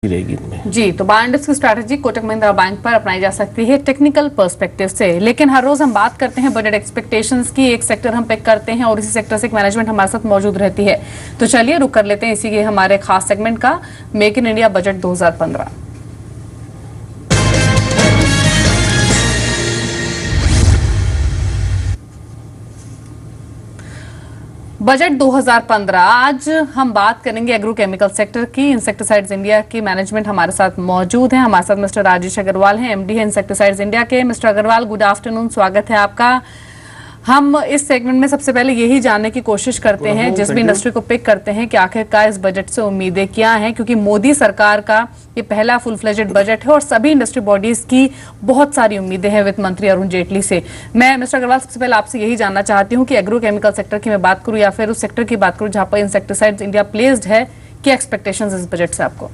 रहेगी इनमें। जी, तो बाइंडर्स की स्ट्रैटेजी कोटक महिंद्रा बैंक पर अपनाई जा सकती है टेक्निकल पर्सपेक्टिव से, लेकिन हर रोज हम बात करते हैं बजट एक्सपेक्टेशंस की। एक सेक्टर हम पिक करते हैं और इसी सेक्टर से एक मैनेजमेंट हमारे साथ मौजूद रहती है। तो चलिए रुक कर लेते हैं इसी के हमारे खास सेगमेंट का, make in India budget 2015। Budget 2015 आज हम बात करेंगे एग्रोकेमिकल सेक्टर की। इंसेक्टिसाइड्स इंडिया की मैनेजमेंट हमारे साथ मौजूद है। हमारे साथ मिस्टर राजेश अग्रवाल हैं, एमडी है इंसेक्टिसाइड्स इंडिया के। मिस्टर अग्रवाल, गुड आफ्टरनून, स्वागत है आपका। हम इस सेगमेंट में सबसे पहले यही जानने की कोशिश करते हैं, जिस भी इंडस्ट्री को पिक करते हैं, कि आखिरकार इस बजट से उम्मीदें क्या हैं, क्योंकि मोदी सरकार का ये पहला फुल फ्लेजेड बजट है और सभी इंडस्ट्री बॉडीज की बहुत सारी उम्मीदें हैं वित्त मंत्री अरुण जेटली से। मैं मिस्टर अग्रवाल सबसे पहले आपसे यही जानना चाहती हूँ कि एग्रोकेमिकल सेक्टर की मैं बात करूँ या फिर उस सेक्टर की बात करूँ जहां पर इंसेक्टिसाइड्स इंडिया प्लेस्ड है, क्या एक्सपेक्टेशंस इस बजट से आपको?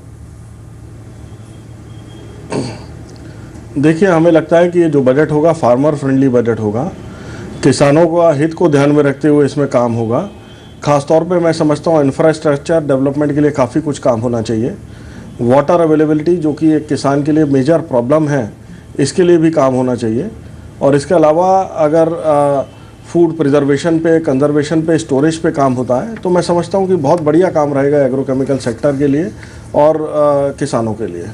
देखिए, हमें लगता है कि ये जो बजट होगा फार्मर फ्रेंडली बजट होगा। किसानों का हित को ध्यान में रखते हुए इसमें काम होगा। खासतौर पे मैं समझता हूँ इंफ्रास्ट्रक्चर डेवलपमेंट के लिए काफ़ी कुछ काम होना चाहिए। वाटर अवेलेबिलिटी, जो कि एक किसान के लिए मेजर प्रॉब्लम है, इसके लिए भी काम होना चाहिए। और इसके अलावा अगर फूड प्रिजर्वेशन पे, कंजर्वेशन पे, स्टोरेज पे काम होता है तो मैं समझता हूँ कि बहुत बढ़िया काम रहेगा एग्रोकेमिकल सेक्टर के लिए और किसानों के लिए।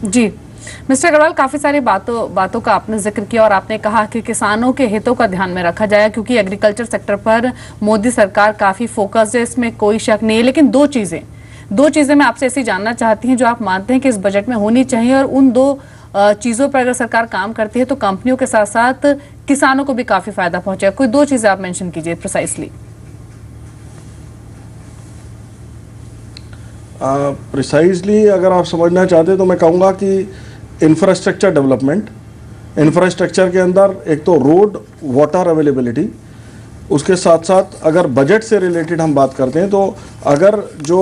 जी मिस्टर अग्रवाल, काफी सारी बातों का आपने जिक्र किया और आपने कहा कि किसानों के हितों का ध्यान में रखा जाए, क्योंकि एग्रीकल्चर सेक्टर पर मोदी सरकार काफी फोकस्ड है, इसमें कोई शक नहीं है। लेकिन दो चीजें मैं आपसे ऐसी जानना चाहती हूँ जो आप मानते हैं कि इस बजट में होनी चाहिए, और उन दो चीजों पर अगर सरकार काम करती है तो कंपनियों के साथ साथ किसानों को भी काफी फायदा पहुंचेगा। कोई दो चीजें आप मेंशन कीजिए प्रिसाइसली। प्रिसाइजली अगर आप समझना चाहते हैं तो मैं कहूँगा कि इंफ्रास्ट्रक्चर डेवलपमेंट, इंफ्रास्ट्रक्चर के अंदर एक तो रोड, वाटर अवेलेबिलिटी, उसके साथ साथ अगर बजट से रिलेटेड हम बात करते हैं तो अगर जो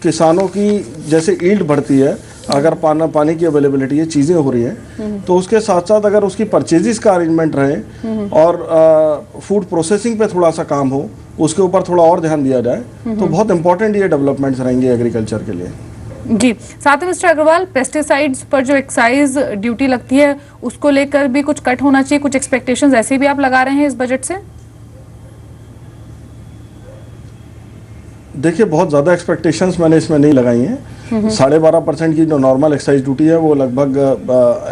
किसानों की जैसे ईल्ड बढ़ती है, अगर पानी की अवेलेबिलिटी है, चीज़ें हो रही हैं, तो उसके साथ साथ अगर उसकी परचेजेस का अरेंजमेंट रहे और फूड प्रोसेसिंग पे थोड़ा सा काम हो, उसके ऊपर थोड़ा और ध्यान दिया जाए तो बहुत इंपॉर्टेंट ये डेवलपमेंट्स रहेंगे एग्रीकल्चर के लिए। जी, साथ ही मिस्टर अग्रवाल, पेस्टिसाइड्स पर जो एक्साइज ड्यूटी लगती है उसको लेकर भी कुछ कट होना चाहिए, कुछ एक्सपेक्टेशंस ऐसे भी आप लगा रहे हैं इस बजट से? देखिए, बहुत ज़्यादा एक्सपेक्टेशंस मैंने इसमें नहीं लगाई हैं। 12.5% की जो नॉर्मल एक्साइज ड्यूटी है वो लगभग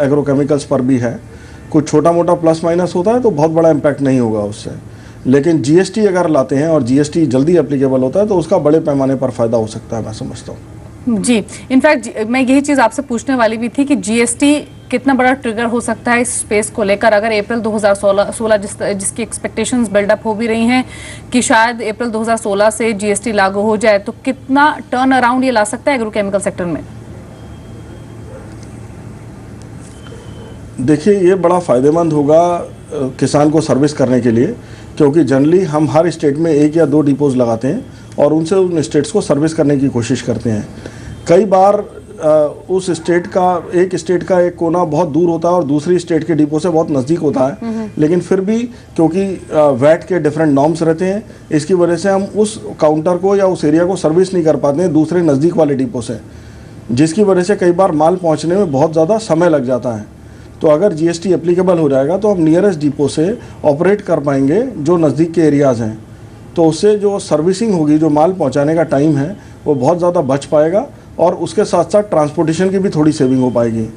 एग्रोकेमिकल्स पर भी है। कुछ छोटा मोटा प्लस माइनस होता है तो बहुत बड़ा इम्पैक्ट नहीं होगा उससे। लेकिन जीएसटी अगर लाते हैं और जीएसटी जल्दी एप्लीकेबल होता है तो उसका बड़े पैमाने पर फ़ायदा हो सकता है, मैं समझता हूँ। जी, इनफैक्ट मैं यही चीज आपसे पूछने वाली भी थी कि जीएसटी कितना बड़ा ट्रिगर हो सकता है इस स्पेस को लेकर। अगर अप्रैल 2016 जिसकी एक्सपेक्टेशंस बिल्डअप हो भी रही हैं कि शायद अप्रैल 2016 से जीएसटी लागू हो जाए, तो कितना टर्न अराउंड ये ला सकता है एग्रोकेमिकल सेक्टर में? देखिए, ये बड़ा फ़ायदेमंद होगा किसान को सर्विस करने के लिए, क्योंकि जनरली हम हर स्टेट में 1 या 2 डिपोज लगाते हैं और उनसे उन स्टेट्स को सर्विस करने की कोशिश करते हैं। कई बार उस स्टेट का एक कोना बहुत दूर होता है और दूसरी स्टेट के डिपो से बहुत नज़दीक होता है, लेकिन फिर भी क्योंकि वैट के डिफरेंट नॉर्म्स रहते हैं, इसकी वजह से हम उस काउंटर को या उस एरिया को सर्विस नहीं कर पाते हैं दूसरे नज़दीक वाले डिपो से, जिसकी वजह से कई बार माल पहुँचने में बहुत ज़्यादा समय लग जाता है। तो अगर जीएसटी एप्लीकेबल हो जाएगा तो हम नियरेस्ट डिपो से ऑपरेट कर पाएंगे जो नज़दीक के एरियाज़ हैं, तो उससे जो सर्विसिंग होगी, जो माल पहुंचाने का टाइम है, वो बहुत ज़्यादा बच पाएगा और उसके साथ साथ ट्रांसपोर्टेशन की भी थोड़ी सेविंग हो पाएगी।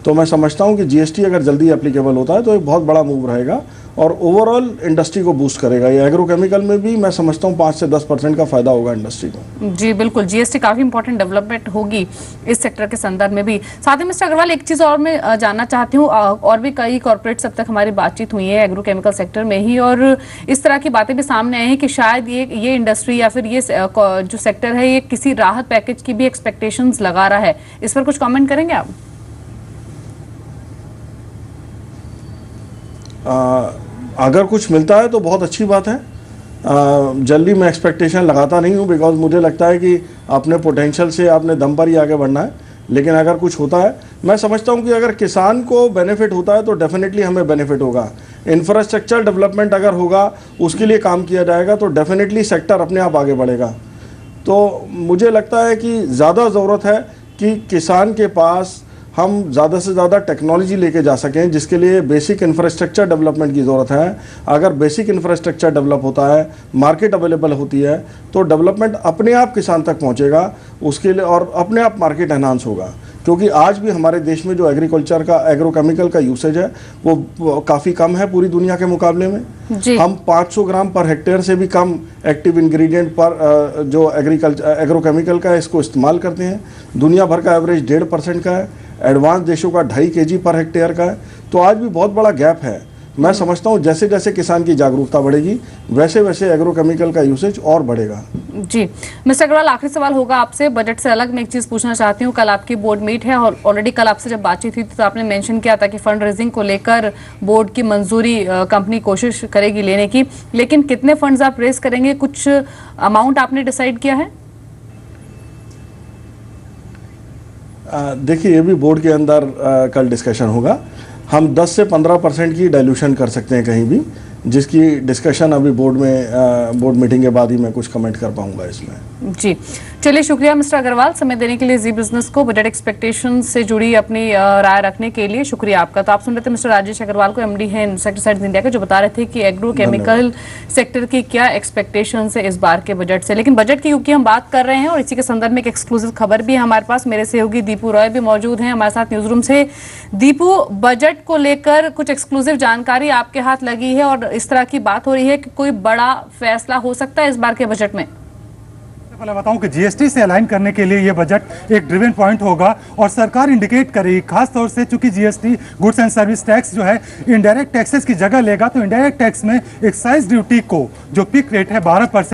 तो मैं समझता हूं कि जीएसटी अगर जल्दी एप्लीकेबल होता है तो एक बहुत बड़ा मूव रहेगा और ओवरऑल इंडस्ट्री को बूस्ट करेगा। ये एग्रोकेमिकल में भी मैं समझता हूं 5 से 10% का फायदा होगा इंडस्ट्री को। जी बिल्कुल, जीएसटी काफी इंपॉर्टेंट डेवलपमेंट होगी इस सेक्टर के संदर्भ में भी। साथ ही मिस्टर अग्रवाल, एक चीज और मैं जानना चाहती हूँ, और भी कई कॉर्पोरेट्स अब तक हमारी बातचीत हुई है एग्रोकेमिकल सेक्टर में ही, और इस तरह की बातें भी सामने आई हैं कि शायद ये इंडस्ट्री या फिर ये जो सेक्टर है ये किसी राहत पैकेज की भी एक्सपेक्टेशंस लगा रहा है। इस पर कुछ कॉमेंट करेंगे आप? अगर कुछ मिलता है तो बहुत अच्छी बात है। जल्दी मैं एक्सपेक्टेशन लगाता नहीं हूँ, बिकॉज मुझे लगता है कि अपने पोटेंशियल से अपने दम पर ही आगे बढ़ना है। लेकिन अगर कुछ होता है, मैं समझता हूँ कि अगर किसान को बेनिफिट होता है तो डेफिनेटली हमें बेनिफिट होगा। इंफ्रास्ट्रक्चर डेवलपमेंट अगर होगा, उसके लिए काम किया जाएगा तो डेफिनेटली सेक्टर अपने आप आगे बढ़ेगा। तो मुझे लगता है कि ज़्यादा ज़रूरत है कि किसान के पास हम ज़्यादा से ज़्यादा टेक्नोलॉजी लेके जा सकें, जिसके लिए बेसिक इंफ्रास्ट्रक्चर डेवलपमेंट की ज़रूरत है। अगर बेसिक इंफ्रास्ट्रक्चर डेवलप होता है, मार्केट अवेलेबल होती है, तो डेवलपमेंट अपने आप किसान तक पहुंचेगा उसके लिए, और अपने आप मार्केट एनहांस होगा। क्योंकि आज भी हमारे देश में जो एग्रीकल्चर का, एग्रोकेमिकल का यूसेज है वो काफ़ी कम है पूरी दुनिया के मुकाबले में। हम 500 ग्राम पर हेक्टेयर से भी कम एक्टिव इंग्रेडिएंट पर जो एग्रोकेमिकल का है इसको इस्तेमाल करते हैं। दुनिया भर का एवरेज 1.5% का है, एडवांस देशों का 2.5 kg पर हेक्टेयर का है। तो आज भी बहुत बड़ा गैप है। मैं समझता हूँ जैसे जैसे किसान की जागरूकता बढ़ेगी वैसे वैसे एग्रोकेमिकल का यूसेज और बढ़ेगा। जी मिस्टर अग्रवाल, आखिरी सवाल होगा आपसे। बजट से अलग मैं एक चीज पूछना चाहती हूँ। कल आपकी बोर्ड मीट है और ऑलरेडी कल आपसे जब बातचीत हुई थी तो आपने मेंशन किया था कि फंड रेजिंग को लेकर बोर्ड की मंजूरी कंपनी कोशिश करेगी लेने की, लेकिन कितने फंड्स आप रेज करेंगे, कुछ अमाउंट आपने डिसाइड किया है? देखिए, ये भी बोर्ड के अंदर कल डिस्कशन होगा। हम 10 से 15% की डाइल्यूशन कर सकते हैं कहीं भी, जिसकी डिस्कशन अभी बोर्ड मीटिंग के बाद ही मैं कुछ कमेंट कर पाऊंगा इसमें। जी चलिए, शुक्रिया मिस्टर अग्रवाल समय देने के लिए जी बिजनेस को बजट एक्सपेक्टेशन से जुड़ी अपनी राय रखने के लिए शुक्रिया आपका। तो आप सुन रहे थे मिस्टर राजेश अग्रवाल को, एमडी है इंसेक्टिसाइड्स इंडिया के, जो बता रहे थे कि एग्रो केमिकल सेक्टर की क्या एक्सपेक्टेशन है इस बार के बजट से। लेकिन बजट की क्योंकि हम बात कर रहे हैं और इसी के संदर्भ में एक एक्सक्लूसिव खबर भी है हमारे पास। मेरे सहयोगी दीपू रॉय भी मौजूद हैं हमारे साथ न्यूज रूम से। दीपू, बजट को लेकर कुछ एक्सक्लूसिव जानकारी आपके हाथ लगी है और इस तरह की बात हो रही है कि कोई बड़ा फैसला हो सकता है इस बार के बजट में। पहले बताऊं कि जीएसटी से अलाइन करने के लिए यह बजट एक ड्रिवन पॉइंट होगा और सरकार इंडिकेट करेगी, खास तौर से चूंकि GST goods and service tax जो है इनडायरेक्ट टैक्सेस की जगह लेगा, तो इनडायरेक्ट टैक्स में एक्साइज ड्यूटी को जो पिक रेट है 12%